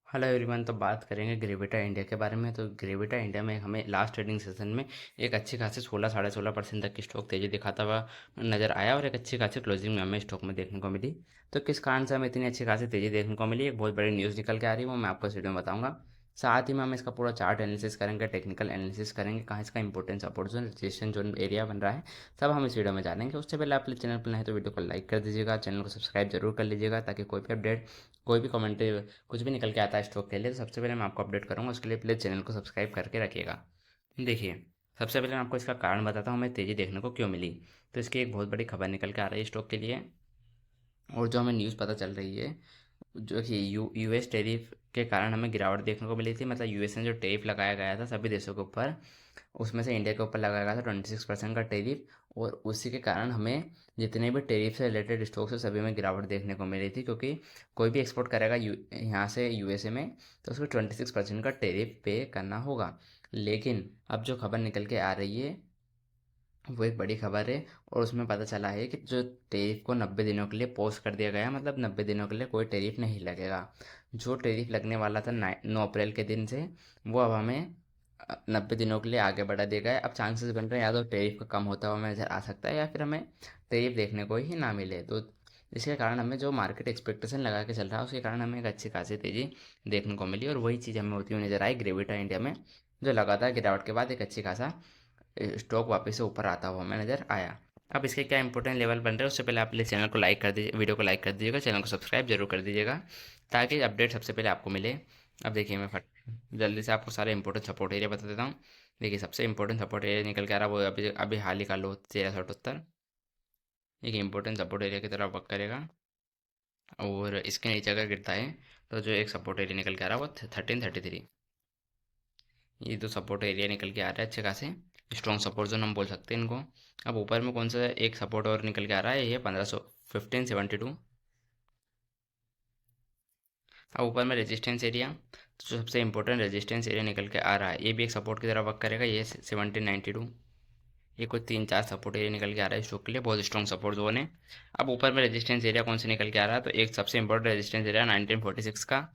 Hello everyone. तो बात करेंगे ग्रेविटा इंडिया के बारे में। तो ग्रेविटा इंडिया में हमें लास्ट ट्रेडिंग सेशन में एक अच्छी खासी 16 साढ़े 16% तक की स्टॉक तेजी दिखाता हुआ नजर आया और एक अच्छी खासी क्लोजिंग में हमें स्टॉक में देखने को मिली। तो किस कारण से हमें इतनी अच्छी खासी तेजी देखने को मिली, एक बहुत बड़ी न्यूज़ निकल के आ रही है, वो मैं आपको इस वीडियो में बताऊंगा। साथ ही में हम इसका पूरा चार्ट एनालिसिस करेंगे, टेक्निकल एनालिसिस करेंगे, कहाँ इसका importance support zone resistance zone area बन रहा है, सब हम इस वीडियो में जानेंगे। उससे पहले आप चैनल पर नए तो वीडियो को लाइक कर दीजिएगा, चैनल को सब्सक्राइब जरूर कर लीजिएगा, ताकि कोई भी अपडेट, कोई भी कमेंट, कुछ भी निकल के आता है स्टॉक के लिए तो सबसे पहले मैं आपको अपडेट करूँगा। उसके लिए प्लीज़ चैनल को सब्सक्राइब करके रखिएगा। देखिए, सबसे पहले मैं आपको इसका कारण बताता हूँ हमें तेज़ी देखने को क्यों मिली। तो इसकी एक बहुत बड़ी खबर निकल के आ रही है स्टॉक के लिए, और जो हमें न्यूज़ पता चल रही है, जो कि यूएस टैरिफ के कारण हमें गिरावट देखने को मिली थी। मतलब यूएस ने जो टैरिफ लगाया गया था सभी देशों के ऊपर, उसमें से इंडिया के ऊपर लगाया गया था 26% का टैरिफ, और उसी के कारण हमें जितने भी टैरिफ से रिलेटेड स्टॉक्स है सभी में गिरावट देखने को मिली थी। क्योंकि कोई भी एक्सपोर्ट करेगा यहाँ से यूएसए में, तो उसको 26% का टैरिफ पे करना होगा। लेकिन अब जो खबर निकल के आ रही है वो एक बड़ी खबर है, और उसमें पता चला है कि जो टैरिफ को 90 दिनों के लिए पॉज कर दिया गया है। मतलब 90 दिनों के लिए कोई टैरिफ नहीं लगेगा। जो टैरिफ लगने वाला था 9 अप्रैल के दिन से, वो अब हमें 90 दिनों के लिए आगे बढ़ा दिया गया है। अब चांसेस बन रहे हैं या तो टैरिफ का कम होता हुआ हमें नज़र आ सकता है, या फिर हमें टैरिफ देखने को ही ना मिले। तो इसके कारण हमें जो मार्केट एक्सपेक्टेशन लगा के चल रहा है उसके कारण हमें एक अच्छी खासी तेज़ी देखने को मिली, और वही चीज़ हमें होती हुई नज़र आई ग्रेविटा इंडिया में, जो लगातार गिरावट के बाद एक अच्छी खासा स्टॉक वापस से ऊपर आता हुआ हमें नज़र आया। अब इसके क्या इंपॉर्टेंट लेवल बन रहे हैं, उससे पहले आप प्लीज़ चैनल को लाइक कर दीजिए, वीडियो को लाइक कर दीजिएगा, चैनल को सब्सक्राइब जरूर कर दीजिएगा, ताकि अपडेट सबसे पहले आपको मिले। अब देखिए, मैं फट जल्दी से आपको सारे इंपॉर्टेंट सपोर्ट एरिया बता देता हूँ। देखिए, सबसे इंपॉर्टेंट सपोर्ट एरिया निकल के आ रहा है वो अभी अभी हाल ही का लो 1378 एक इंपॉर्टेंट सपोर्ट एरिया की तरफ वर्क करेगा। और इसके नीचे अगर गिरता है तो जो एक सपोर्ट एरिया निकल के आ रहा है वो 1333। ये दो सपोर्ट एरिया निकल के आ रहा है अच्छे खासे स्ट्रॉन्ग सपोर्ट जोन हम बोल सकते हैं इनको। अब ऊपर में कौन सा एक सपोर्ट और निकल के आ रहा है, ये 1572। अब ऊपर में रेजिस्टेंस एरिया, तो जो सबसे इंपॉर्टेंट रेजिस्टेंस एरिया निकल के आ रहा है ये भी एक सपोर्ट की तरह वर्क करेगा, ये 1792। ये कुछ 3 4 सपोर्ट एरिया निकल के आ रहा है स्टॉक के लिए, बहुत स्ट्रॉन्ग सपोर्ट जोन है। अब ऊपर में रेजिस्टेंस एरिया कौन से निकल के आ रहा है, तो एक सबसे इंपॉर्टेंट रेजिस्टेंस एरिया 1946 का।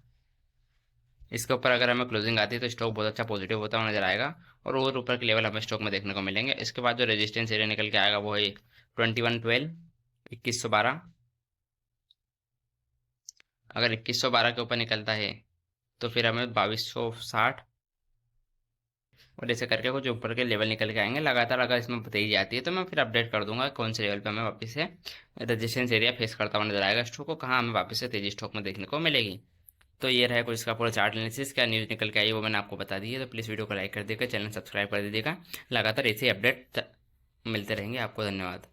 इसके ऊपर अगर हमें क्लोजिंग आती है तो स्टॉक बहुत अच्छा पॉजिटिव होता हुआ नजर आएगा, और ऊपर के लेवल हमें स्टॉक में देखने को मिलेंगे। इसके बाद जो रेजिस्टेंस एरिया निकल के आएगा वो है 2112, 2112। अगर 2112 के ऊपर निकलता है तो फिर हमें 2260, और ऐसे करके कुछ ऊपर के लेवल निकल के आएंगे लगातार। अगर इसमें तेजी आती है तो मैं फिर अपडेट कर दूंगा कौन से लेवल पे हमें वापस से रेजिस्टेंस एरिया फेस करता हुआ नजर आएगा स्टॉक को, कहाँ हमें वापस से तेजी स्टॉक में देखने को मिलेगी। तो ये रहा कुछ इसका पूरा चार्ट एनालिसिस, क्या न्यूज़ निकल के आई है वो मैंने आपको बता दी है। तो प्लीज़ वीडियो को लाइक कर दीजिएगा, चैनल सब्सक्राइब कर दीजिएगा, लगातार ऐसे अपडेट मिलते रहेंगे आपको। धन्यवाद।